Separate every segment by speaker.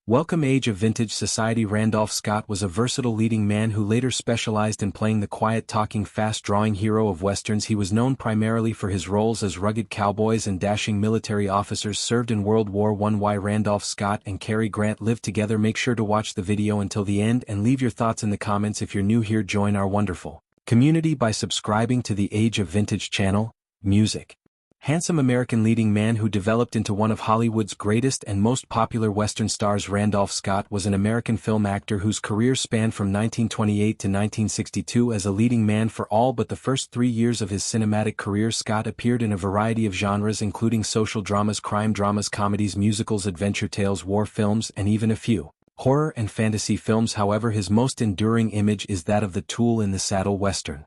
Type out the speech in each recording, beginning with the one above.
Speaker 1: Welcome Age of Vintage Society. Randolph Scott was a versatile leading man who later specialized in playing the quiet-talking, fast-drawing hero of westerns. He was known primarily for his roles as rugged cowboys and dashing military officers served in World War I. Why Randolph Scott and Cary Grant lived together. Make sure to watch the video until the end and leave your thoughts in the comments. If you're new here, join our wonderful community by subscribing to the Age of Vintage channel. Music. Handsome American leading man who developed into one of Hollywood's greatest and most popular Western stars. Randolph Scott was an American film actor whose career spanned from 1928 to 1962. As a leading man for all but the first 3 years of his cinematic career, Scott appeared in a variety of genres including social dramas, crime dramas, comedies, musicals, adventure tales, war films, and even a few horror and fantasy films. However, his most enduring image is that of the Tool in the Saddle Western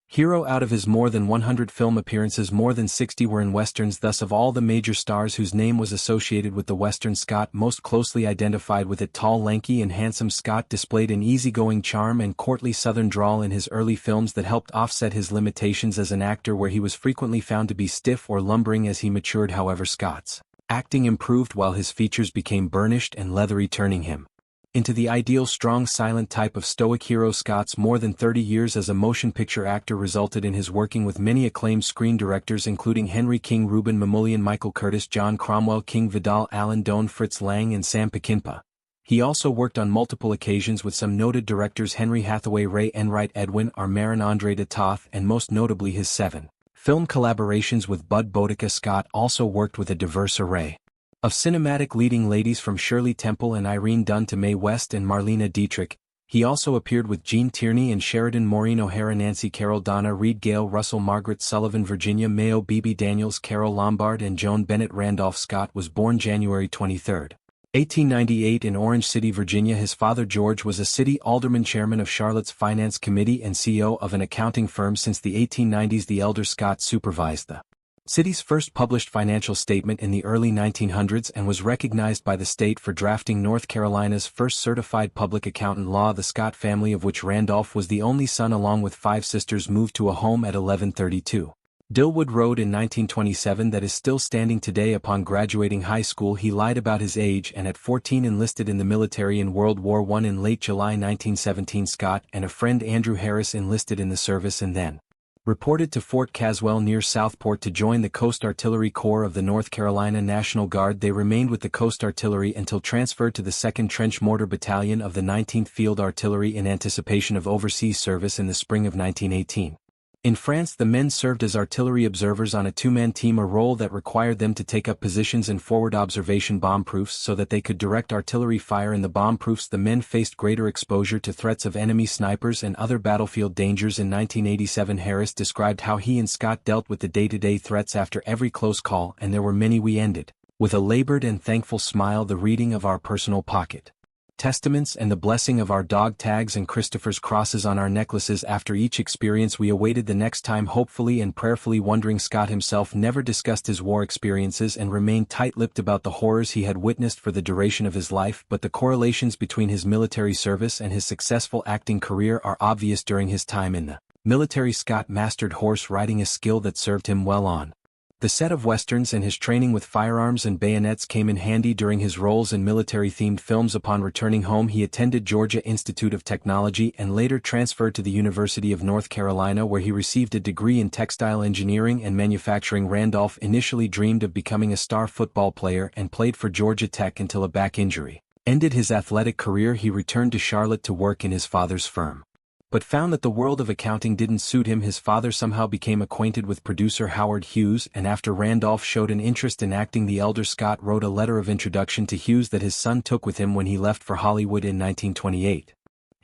Speaker 1: hero. Out of his more than 100 film appearances, more than 60 were in westerns. Thus, of all the major stars whose name was associated with the western, Scott most closely identified with it. Tall, lanky, and handsome, Scott displayed an easygoing charm and courtly southern drawl in his early films that helped offset his limitations as an actor, where he was frequently found to be stiff or lumbering as he matured. However, Scott's acting improved while his features became burnished and leathery, turning him into the ideal strong silent type of stoic hero. Scott's more than 30 years as a motion picture actor resulted in his working with many acclaimed screen directors including Henry King, Ruben Mamoulian, Michael Curtis, John Cromwell, King Vidal, Alan Doan, Fritz Lang, and Sam Peckinpah. He also worked on multiple occasions with some noted directors: Henry Hathaway, Ray Enright, Edwin R. Marin, Andre de Toth, and most notably his 7 film collaborations with Bud Boudica. Scott also worked with a diverse array of cinematic leading ladies, from Shirley Temple and Irene Dunne to Mae West and Marlene Dietrich. He also appeared with Gene Tierney and Sheridan, Maureen O'Hara, Nancy Carroll, Donna Reed, Gail Russell, Margaret Sullivan, Virginia Mayo, Bebe Daniels, Carol Lombard, and Joan Bennett. Randolph Scott was born January 23, 1898 in Orange City, Virginia. His father, George, was a city alderman, chairman of Charlotte's Finance Committee, and CEO of an accounting firm. Since the 1890s, the elder Scott supervised the city's first published financial statement in the early 1900s and was recognized by the state for drafting North Carolina's first certified public accountant law. The Scott family, of which Randolph was the only son along with 5 sisters, moved to a home at 1132 Dillwood Road in 1927 that is still standing today. Upon graduating high school, he lied about his age and at 14 enlisted in the military in World War I. In late July 1917, Scott and a friend, Andrew Harris, enlisted in the service and then reported to Fort Caswell near Southport to join the Coast Artillery Corps of the North Carolina National Guard. They remained with the Coast Artillery until transferred to the 2nd Trench Mortar Battalion of the 19th Field Artillery in anticipation of overseas service in the spring of 1918. In France, the men served as artillery observers on a 2-man team, a role that required them to take up positions in forward observation bomb-proofs so that they could direct artillery fire in the bomb-proofs. The men faced greater exposure to threats of enemy snipers and other battlefield dangers. In 1987, Harris described how he and Scott dealt with the day-to-day threats after every close call, and there were many. We ended with a labored and thankful smile, the reading of our personal pocket testaments, and the blessing of our dog tags and Christopher's crosses on our necklaces. After each experience, we awaited the next time, hopefully and prayerfully wondering. Scott himself never discussed his war experiences and remained tight-lipped about the horrors he had witnessed for the duration of his life, but the correlations between his military service and his successful acting career are obvious. During his time in the military, Scott mastered horse riding, a skill that served him well on the set of westerns, and his training with firearms and bayonets came in handy during his roles in military-themed films. Upon returning home, he attended Georgia Institute of Technology and later transferred to the University of North Carolina, where he received a degree in textile engineering and manufacturing. Randolph initially dreamed of becoming a star football player and played for Georgia Tech until a back injury ended his athletic career. He returned to Charlotte to work in his father's firm, but found that the world of accounting didn't suit him. His father somehow became acquainted with producer Howard Hughes, and after Randolph showed an interest in acting, the elder Scott wrote a letter of introduction to Hughes that his son took with him when he left for Hollywood in 1928.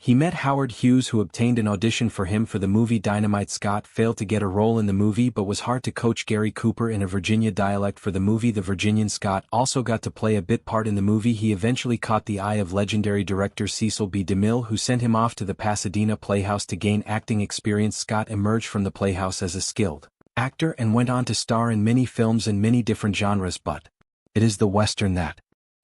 Speaker 1: He met Howard Hughes, who obtained an audition for him for the movie Dynamite. Scott failed to get a role in the movie but was hired to coach Gary Cooper in a Virginia dialect for the movie The Virginian. Scott also got to play a bit part in the movie. He eventually caught the eye of legendary director Cecil B. DeMille, who sent him off to the Pasadena Playhouse to gain acting experience. Scott emerged from the Playhouse as a skilled actor and went on to star in many films in many different genres, but it is the Western that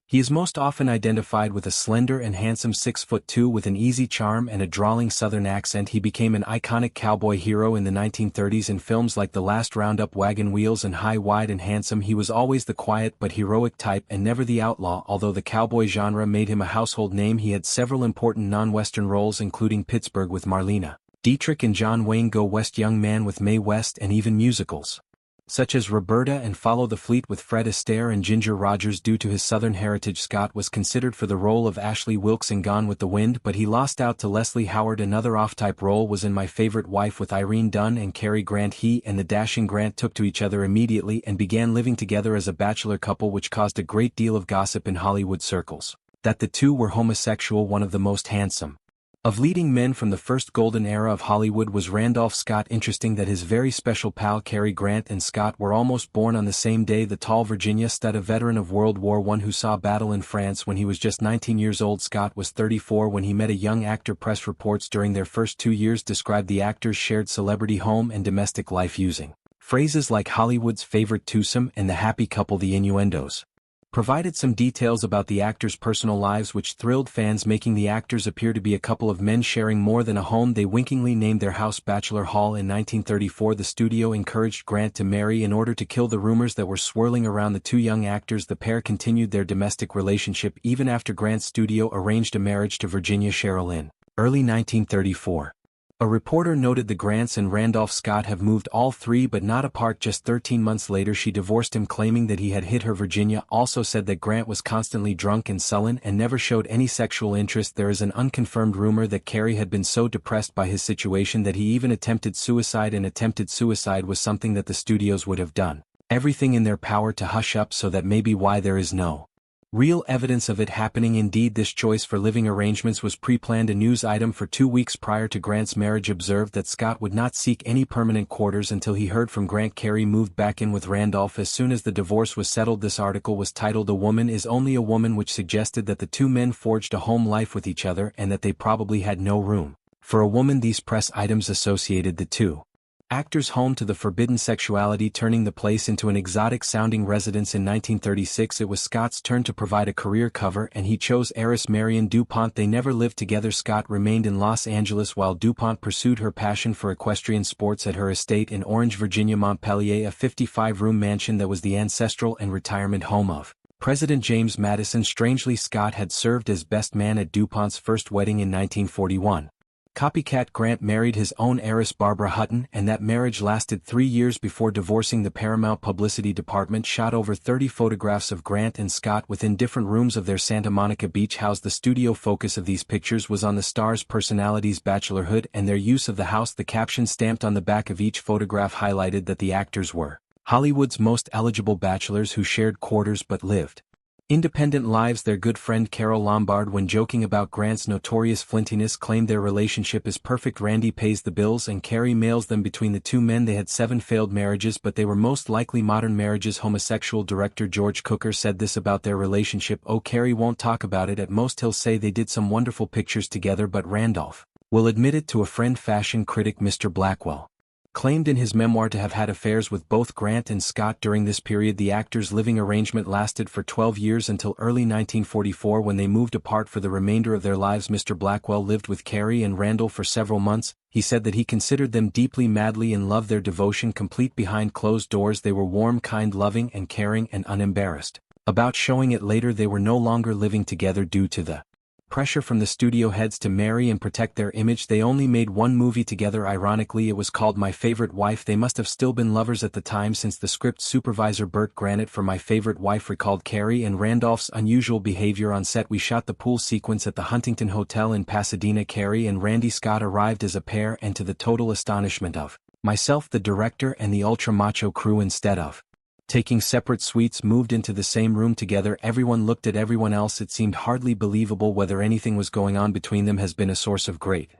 Speaker 1: He is most often identified with a slender and handsome 6'2" with an easy charm and a drawling Southern accent. He became an iconic cowboy hero in the 1930s in films like The Last Roundup, Wagon Wheels and High, Wide and Handsome. He was always the quiet but heroic type and never the outlaw. Although the cowboy genre made him a household name, he had several important non-Western roles, including Pittsburgh with Marlena Dietrich and John Wayne, Go West, Young Man with Mae West, and even musicals such as Roberta and Follow the Fleet with Fred Astaire and Ginger Rogers. Due to his Southern heritage, Scott was considered for the role of Ashley Wilkes in Gone with the Wind, but he lost out to Leslie Howard. Another off-type role was in My Favorite Wife with Irene Dunne and Cary Grant. He and the dashing Grant took to each other immediately and began living together as a bachelor couple, which caused a great deal of gossip in Hollywood circles that the two were homosexual. One of the most handsome of leading men from the first golden era of Hollywood was Randolph Scott. Interesting that his very special pal Cary Grant and Scott were almost born on the same day. The tall Virginia stud, a veteran of World War I who saw battle in France when he was just 19 years old. Scott was 34 when he met a young actor. Press reports during their first 2 years described the actors' shared celebrity home and domestic life using phrases like Hollywood's favorite twosome and the happy couple. The innuendos provided some details about the actors' personal lives which thrilled fans, making the actors appear to be a couple of men sharing more than a home. They winkingly named their house Bachelor Hall. In 1934, the studio encouraged Grant to marry in order to kill the rumors that were swirling around the two young actors. The pair continued their domestic relationship even after Grant's studio arranged a marriage to Virginia Sherrill in early 1934. A reporter noted the Grants and Randolph Scott have moved all three but not apart. Just 13 months later she divorced him, claiming that he had hit her. Virginia also said that Grant was constantly drunk and sullen and never showed any sexual interest. There is an unconfirmed rumor that Cary had been so depressed by his situation that he even attempted suicide, and attempted suicide was something that the studios would have done everything in their power to hush up, so that may be why there is no real evidence of it happening. Indeed, this choice for living arrangements was pre-planned. A news item for 2 weeks prior to Grant's marriage observed that Scott would not seek any permanent quarters until he heard from Grant. Cary moved back in with Randolph as soon as the divorce was settled. This article was titled "A Woman is Only a Woman," which suggested that the two men forged a home life with each other and that they probably had no room for a woman. These press items associated the two actors' home to the forbidden sexuality, turning the place into an exotic-sounding residence. In 1936 it was Scott's turn to provide a career cover, and he chose heiress Marion DuPont. They never lived together. Scott remained in Los Angeles while DuPont pursued her passion for equestrian sports at her estate in Orange, Virginia. Montpelier, a 55-room mansion that was the ancestral and retirement home of President James Madison. Strangely, Scott had served as best man at DuPont's first wedding in 1941. Copycat Grant married his own heiress Barbara Hutton, and that marriage lasted 3 years before divorcing. The Paramount publicity department shot over 30 photographs of Grant and Scott within different rooms of their Santa Monica beach house. The studio focus of these pictures was on the stars' personalities' bachelorhood and their use of the house. The caption stamped on the back of each photograph highlighted that the actors were Hollywood's most eligible bachelors who shared quarters but lived independent lives. Their good friend Carol Lombard, when joking about Grant's notorious flintiness, claimed their relationship is perfect. Randy pays the bills and Cary mails them. Between the two men they had 7 failed marriages, but they were most likely modern marriages. Homosexual director George Cukor said this about their relationship: "Oh, Cary won't talk about it. At most he'll say they did some wonderful pictures together, but Randolph will admit it to a friend." Fashion critic Mr. Blackwell claimed in his memoir to have had affairs with both Grant and Scott during this period. The actors' living arrangement lasted for 12 years until early 1944, when they moved apart for the remainder of their lives. Mr. Blackwell lived with Cary and Randall for several months. He said that he considered them deeply, madly in love, their devotion complete behind closed doors. They were warm, kind, loving, and caring, and unembarrassed about showing it. Later they were no longer living together due to the pressure from the studio heads to marry and protect their image. They only made one movie together. Ironically, it was called My Favorite Wife. They must have still been lovers at the time, since the script supervisor Burt Granite for My Favorite Wife recalled Cary and Randolph's unusual behavior on set. "We shot the pool sequence at the Huntington Hotel in Pasadena. Cary and Randy Scott arrived as a pair, and to the total astonishment of myself, the director, and the ultra-macho crew, instead of taking separate suites, moved into the same room together. Everyone looked at everyone else. It seemed hardly believable whether anything was going on between them. Has been a source of great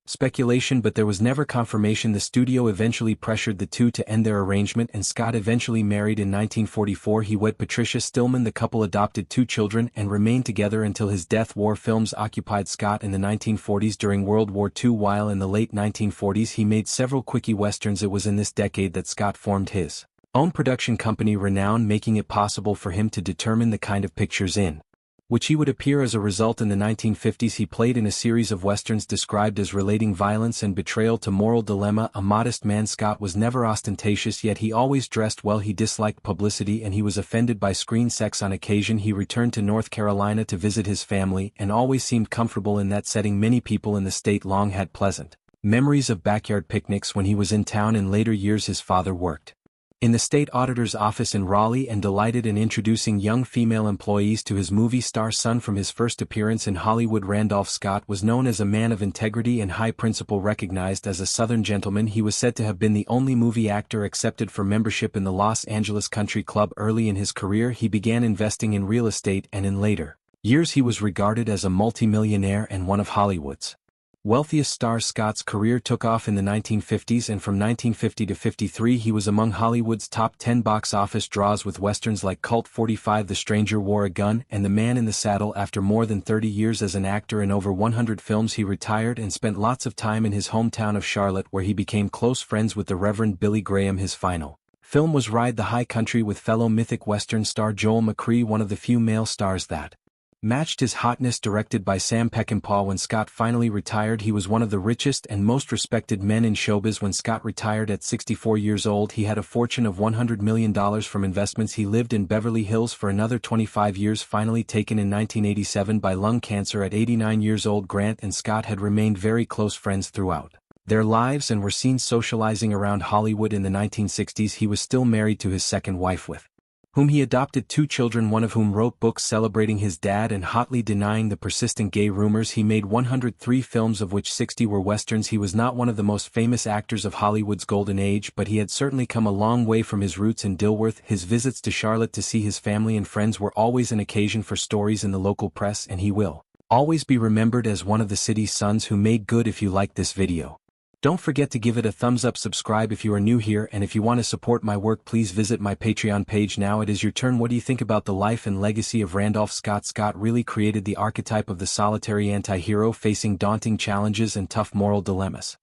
Speaker 1: speculation, but there was never confirmation. The studio eventually pressured the two to end their arrangement, and Scott eventually married in 1944. He wed Patricia Stillman. The couple adopted 2 children and remained together until his death. War films occupied Scott in the 1940s. During World War II, while in the late 1940s he made several quickie westerns. It was in this decade that Scott formed his own production company, Renown, making it possible for him to determine the kind of pictures in which he would appear as a result in the 1950s. He played in a series of westerns described as relating violence and betrayal to moral dilemma. A modest man, Scott was never ostentatious, yet he always dressed well. He disliked publicity and he was offended by screen sex on occasion. He returned to North Carolina to visit his family and always seemed comfortable in that setting. Many people in the state long had pleasant memories of backyard picnics when he was in town. In later years his father worked in the state auditor's office in Raleigh and delighted in introducing young female employees to his movie star son. From his first appearance in Hollywood, Randolph Scott was known as a man of integrity and high principle. Recognized as a Southern gentleman, he was said to have been the only movie actor accepted for membership in the Los Angeles Country Club. Early in his career he began investing in real estate, and in later years he was regarded as a multimillionaire and one of Hollywood's wealthiest stars. Scott's career took off in the 1950s, and from 1950 to 53 he was among Hollywood's top 10 box office draws with westerns like Colt 45, The Stranger Wore a Gun, and The Man in the Saddle. After more than 30 years as an actor in over 100 films, he retired and spent lots of time in his hometown of Charlotte, where he became close friends with the Reverend Billy Graham. His final film was Ride the High Country with fellow mythic western star Joel McCrea, one of the few male stars that matched his hotness. Directed by Sam Peckinpah. When Scott finally retired, he was one of the richest and most respected men in showbiz. When Scott retired at 64 years old, he had a fortune of $100 million from investments. He lived in Beverly Hills for another 25 years, finally taken in 1987 by lung cancer at 89 years old. Grant and Scott had remained very close friends throughout their lives and were seen socializing around Hollywood. In the 1960s he was still married to his second wife, with whom he adopted 2 children, one of whom wrote books celebrating his dad and hotly denying the persistent gay rumors. He made 103 films, of which 60 were westerns. He was not one of the most famous actors of Hollywood's golden age, but he had certainly come a long way from his roots in Dilworth. His visits to Charlotte to see his family and friends were always an occasion for stories in the local press, and he will always be remembered as one of the city's sons who made good. If you liked this video, don't forget to give it a thumbs up, subscribe if you are new here, and if you want to support my work, please visit my Patreon page. Now it is your turn. What do you think about the life and legacy of Randolph Scott? Scott really created the archetype of the solitary anti-hero facing daunting challenges and tough moral dilemmas.